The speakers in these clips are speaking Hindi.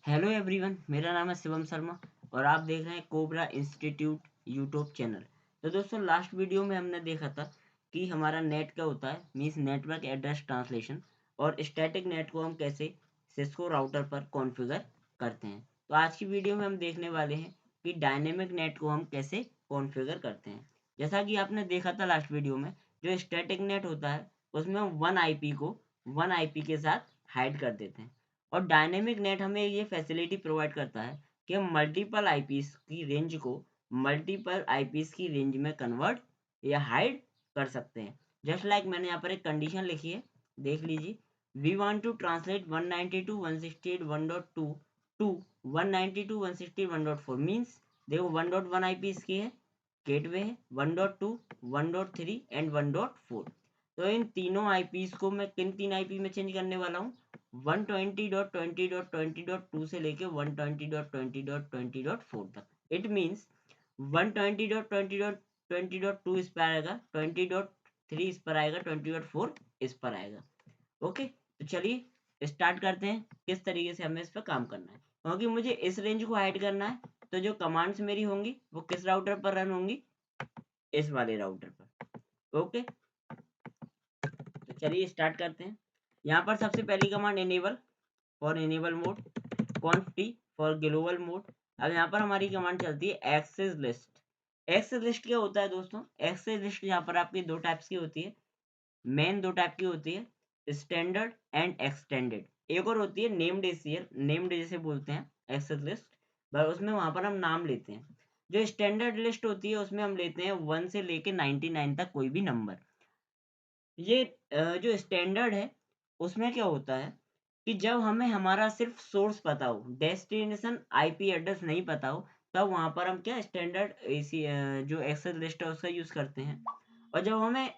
हेलो एवरीवन, मेरा नाम है शिवम शर्मा और आप देख रहे हैं कोबरा इंस्टीट्यूट यूट्यूब चैनल। तो दोस्तों, लास्ट वीडियो में हमने देखा था कि हमारा नेट क्या होता है, मींस नेटवर्क एड्रेस ट्रांसलेशन, और स्टैटिक नेट को हम कैसे सिस्को राउटर पर कॉन्फ़िगर करते हैं। तो आज की वीडियो में हम देखने वाले हैं कि डायनेमिक नेट को हम कैसे कॉन्फ़िगर करते हैं। जैसा कि आपने देखा था लास्ट वीडियो में, जो स्टैटिक नेट होता है उसमें हम वन आईपी के साथ हाइड कर देते हैं, और डायनेमिक नेट हमें ये फैसिलिटी प्रोवाइड करता है कि हम मल्टीपल आईपीस की रेंज में कन्वर्ट या हाइड कर सकते हैं। जस्ट लाइक मैंने यहाँ पर एक कंडीशन लिखी है, देख लीजिए। We want to translate 192.168.1.2 to 192.168.1.4 means, देखो 1.1 आईपी इसकी है, गेटवे है, 1.2, 1.3 एंड 1.4। तो इन तीनों आईपीस को मैं किन तीन आईपी में चेंज करने वाला हूँ, 120.20.20.2 से लेके 120.20.20.4 तक। इट मीन्स 120.20.20.2 इस पर आएगा, 20.3 इस पर आएगा, 20.4 इस पर आएगा। ओके, तो चलिए स्टार्ट करते हैं किस तरीके से हमें इस पर काम करना है। क्योंकि मुझे इस रेंज को हाइड करना है, तो जो कमांड्स मेरी होंगी वो किस राउटर पर रन होंगी, इस वाले राउटर पर। ओके, तो चलिए स्टार्ट करते हैं। यहाँ पर सबसे पहली command enable for enable mode, कॉन्फ T for global mode. अब यहाँ पर हमारी कमांड चलती है एक्सेस लिस्ट। एक्सेस लिस्ट क्या होता है दोस्तों? एक्सेस लिस्ट यहाँ पर आपकी दो टाइप्स की होती है, मेन दो टाइप की होती है, स्टैंडर्ड एंड एक्सटेंडेड। एक और होती है नेम्ड एसीएल, नेम्ड जैसे बोलते हैं एक्सेस लिस्ट, पर उसमें वहां पर हम नाम लेते हैं। जो स्टैंडर्ड लिस्ट होती है उसमें हम लेते हैं 1 से लेके 99 तक कोई भी नंबर। ये जो स्टैंडर्ड है उसमें क्या होता है कि जब हमें हमारा सिर्फ सोर्स पता हो, डेस्टिनेशन आईपी एड्रेस नहीं पता हो, तब वहां पर हम क्या स्टैंडर्ड एसी जो एक्सेस लिस्ट है उसका यूज करते हैं। और जब हमें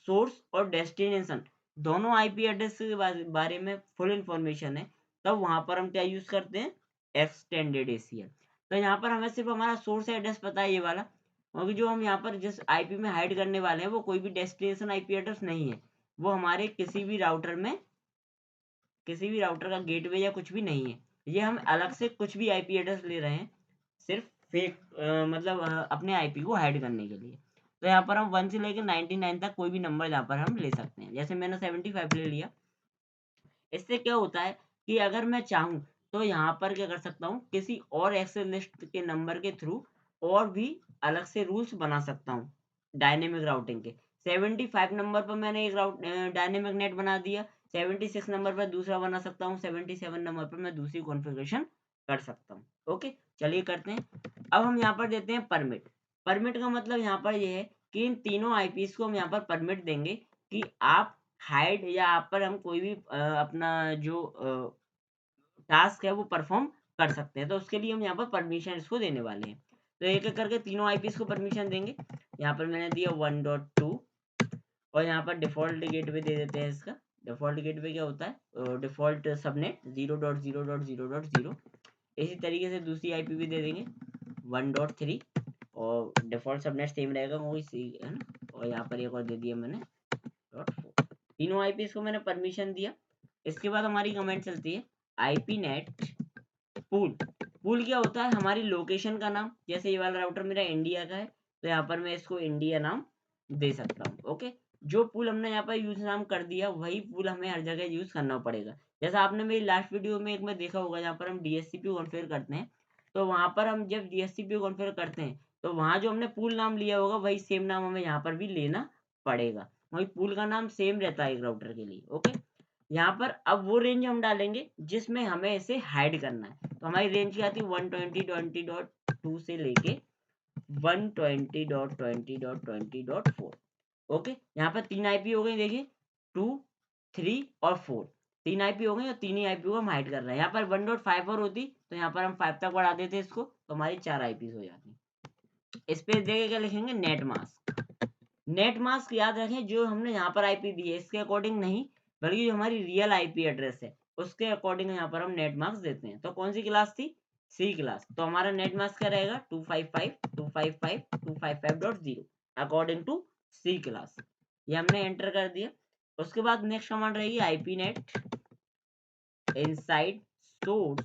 सोर्स और डेस्टिनेशन दोनों आईपी एड्रेस के बारे में फुल इंफॉर्मेशन है, तब वहां पर हम क्या यूज करते हैं, एक्सटेंडेड एसीएल। तो यहाँ पर हमें सिर्फ हमारा सोर्स एड्रेस पता है, ये वाला, क्योंकि जो हम यहाँ पर जिस आईपी में हाइड करने वाले हैं वो कोई भी डेस्टिनेशन आईपी एड्रेस नहीं है, वो हमारे किसी भी राउटर का गेटवे या कुछ भी नहीं है। ये हम अलग से कुछ भी आईपी एड्रेस ले रहे हैं, सिर्फ फेक मतलब अपने आईपी को हाइड करने के लिए। तो यहाँ पर हम 1 से लेकर 99 तक कोई भी नंबर यहाँ पर हम ले सकते हैं। जैसे मैंने 75 ले लिया। इससे क्या होता है कि अगर मैं चाहूँ तो यहाँ पर क्या कर सकता हूँ, किसी और एक्सेस लिस्ट के नंबर के थ्रू और भी अलग से रूल्स बना सकता हूँ डायनेमिक राउटिंग के। 75 नंबर पर मैंने एक डायनेमिक नेट बना दिया, 76 नंबर पर दूसरा बना सकता हूँ, 77 नंबर पर मैं दूसरी कॉन्फ़िगरेशन कर सकता हूँ। ओके, चलिए करते हैं। अब हम यहाँ पर देते हैं परमिट। परमिट का मतलब यहाँ पर ये है कि इन तीनों आईपीस को हम यहाँ पर परमिट देंगे कि आप हाइड या आप पर हम कोई भी अपना जो टास्क है वो परफॉर्म कर सकते हैं। तो उसके लिए हम यहाँ पर परमिशन इसको देने वाले हैं। तो एक एक करके तीनों आईपीस को परमिशन देंगे। यहाँ पर मैंने दिया 1.2, और यहाँ पर डिफॉल्ट गेटवे दे देते हैं इसका। डिफॉल्ट गेटवे क्या होता है, डिफॉल्ट सबनेट 0.0.0.0। इसी तरीके से दूसरी आईपी भी दे देंगे 1.3, और डिफॉल्ट सबनेट सेम रहेगा वही है ना। और यहाँ पर एक और दे दिया मैंने .4। तीनों आईपीस को मैंने परमिशन दिया। इसके बाद हमारी कमेंट चलती है आईपी नेट पूल। पूल क्या होता है, हमारी लोकेशन का नाम। जैसे ये वाला राउटर मेरा इंडिया का है, तो यहाँ पर मैं इसको इंडिया नाम दे सकता हूँ। ओके, जो पूल हमने यहाँ पर यूज नाम कर दिया वही पूल हमें हर जगह यूज करना पड़ेगा। जैसा आपने मेरी लास्ट वीडियो में एक में देखा होगा, जहाँ पर हम डीएससीपी कॉन्फ़िगर करते हैं, तो वहां पर हम जब डीएससीपी कॉन्फ़िगर करते हैं तो वहां जो हमने पूल नाम लिया होगा वही सेम नाम हमें यहाँ पर भी लेना पड़ेगा। वही पूल का नाम सेम रहता है एक राउटर के लिए। ओके, यहाँ पर अब वो रेंज हम डालेंगे जिसमें हमें इसे हाइड करना है। तो हमारी रेंज क्या आती है, 120.20.2 से लेके 120.20.20.4। ओके, यहाँ पर तीन आईपी हो गई, देखिए 2, 3 और 4। तीन आईपी हो गई और तीन ही आईपी को हम हाइड कर रहे हैं। यहाँ पर 1.5 और होती तो यहाँ पर हम 5 तक बढ़ा देते इसको, तो हमारी 4 आईपी हो जाती। इस पे देखिए क्या लिखेंगे, नेट मास्क। नेट मास्क याद रखें, जो हमने यहाँ पर आईपी दी है इसके अकॉर्डिंग नहीं, बल्कि जो हमारी रियल आईपी एड्रेस है उसके अकॉर्डिंग यहाँ पर हम नेट मास्क देते हैं। तो कौन सी क्लास थी, सी क्लास। तो हमारा नेट मास्क क्या रहेगा, 255.255.255.0 अकॉर्डिंग टू सी क्लास। ये हमने एंटर कर दिया। उसके बाद नेक्स्ट कमांड रहेगी IP net inside source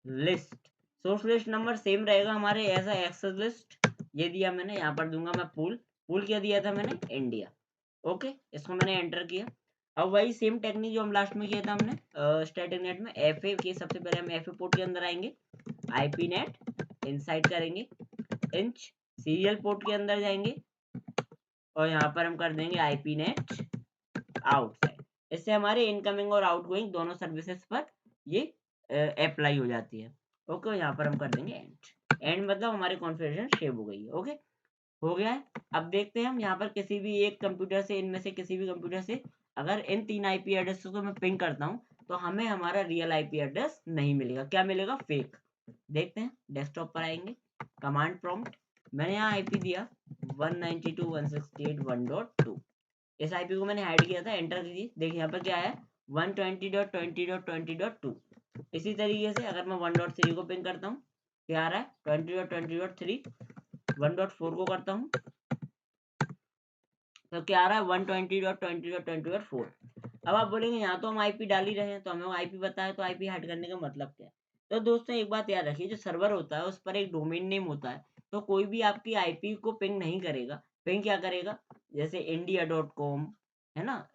list. Source list number same रहेगा हमारे ऐसा एक्सेस लिस्ट, ये दिया मैंने, यहाँ पर दूंगा मैं पूल क्या दिया था मैंने, इंडिया। ओके, इसको मैंने एंटर किया। अब वही सेम टेक्निक जो हम लास्ट में किया था हमने स्टैटिक नेट में, एफ ए के सबसे पहले हम एफ ए पोर्ट के अंदर आएंगे, आईपी नेट इनसाइड करेंगे, इंच सीरियल पोर्ट के अंदर जाएंगे और यहाँ पर हम कर देंगे आईपी नेट आउटसाइड। इससे हमारे इनकमिंग और आउटगोइंग दोनों सर्विसेज पर ये अप्लाई हो जाती है। ओके, यहाँ पर हम कर देंगे एंड मतलब हमारी कॉन्फ़िगरेशन सेव हो गई है। ओके, हो गया है। अब देखते हैं हम यहाँ पर किसी भी एक कंप्यूटर से, इनमें से किसी भी कंप्यूटर से अगर इन 3 आईपी एड्रेस को मैं पिंग करता हूँ तो हमें हमारा रियल आईपी एड्रेस नहीं मिलेगा, क्या मिलेगा, फेक। देखते हैं, डेस्कटॉप पर आएंगे, कमांड प्रॉम्प्ट, मैंने यहाँ आईपी दिया 192.168.1.2, इस आईपी को मैंने हाइड किया था, एंटर कीजिए। देखिए यहाँ पर क्या है, 120.20.20.2। इसी तरीके से अगर मैं 1.3 को पिंग करता हूँ, क्या आ रहा है, 20.20.3। 1.4 को करता हूँ तो क्या आ रहा है, 120.20.20.4। अब आप बोलेंगे यहाँ तो हम आईपी डाल ही रहे हैं, तो हमें आईपी बताया, तो आईपी हट करने का मतलब क्या है। तो दोस्तों एक बात याद रखिए, जो सर्वर होता है उस पर एक डोमेन नेम होता है, तो कोई भी आपकी आईपी को पिंग नहीं करेगा। पिंग क्या करेगा, जैसे india.com है ना,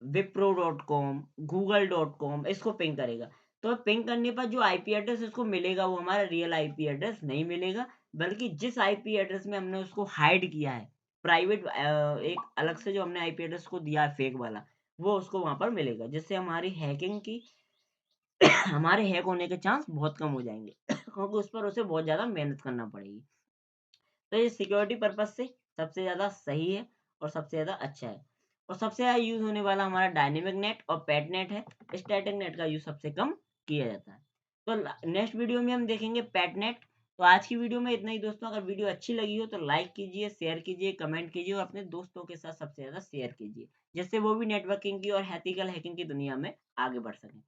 wipro.com, google.com, इसको पिंग करेगा। तो पिंग करने पर जो आईपी एड्रेस उसको मिलेगा वो हमारा रियल आईपी एड्रेस नहीं मिलेगा, बल्कि जिस आईपी एड्रेस में हमने उसको हाइड किया है, प्राइवेट एक अलग से जो हमने आईपी एड्रेस को दिया है फेक वाला, वो उसको वहां पर मिलेगा, जिससे हमारी हैकिंग की हमारे हैक होने के चांस बहुत कम हो जाएंगे क्योंकि उस पर उसे बहुत ज्यादा मेहनत करना पड़ेगी। तो ये सिक्योरिटी पर्पज से सबसे ज़्यादा सही है और सबसे ज़्यादा अच्छा है। और सबसे ज़्यादा यूज़ होने वाला हमारा डायनेमिक नेट और पैट नेट है। स्टैटिक नेट का यूज़ सबसे कम किया जाता है। तो नेक्स्ट वीडियो में हम देखेंगे पैट नेट। तो आज की वीडियो में इतना ही दोस्तों। अगर वीडियो अच्छी लगी हो तो लाइक कीजिए, शेयर कीजिए, कमेंट कीजिए और अपने दोस्तों के साथ सबसे ज़्यादा शेयर कीजिए, जिससे वो भी नेटवर्किंग की और एथिकल हैकिंग की दुनिया में आगे बढ़ सकें।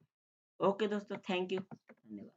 ओके दोस्तों, थैंक यू, धन्यवाद।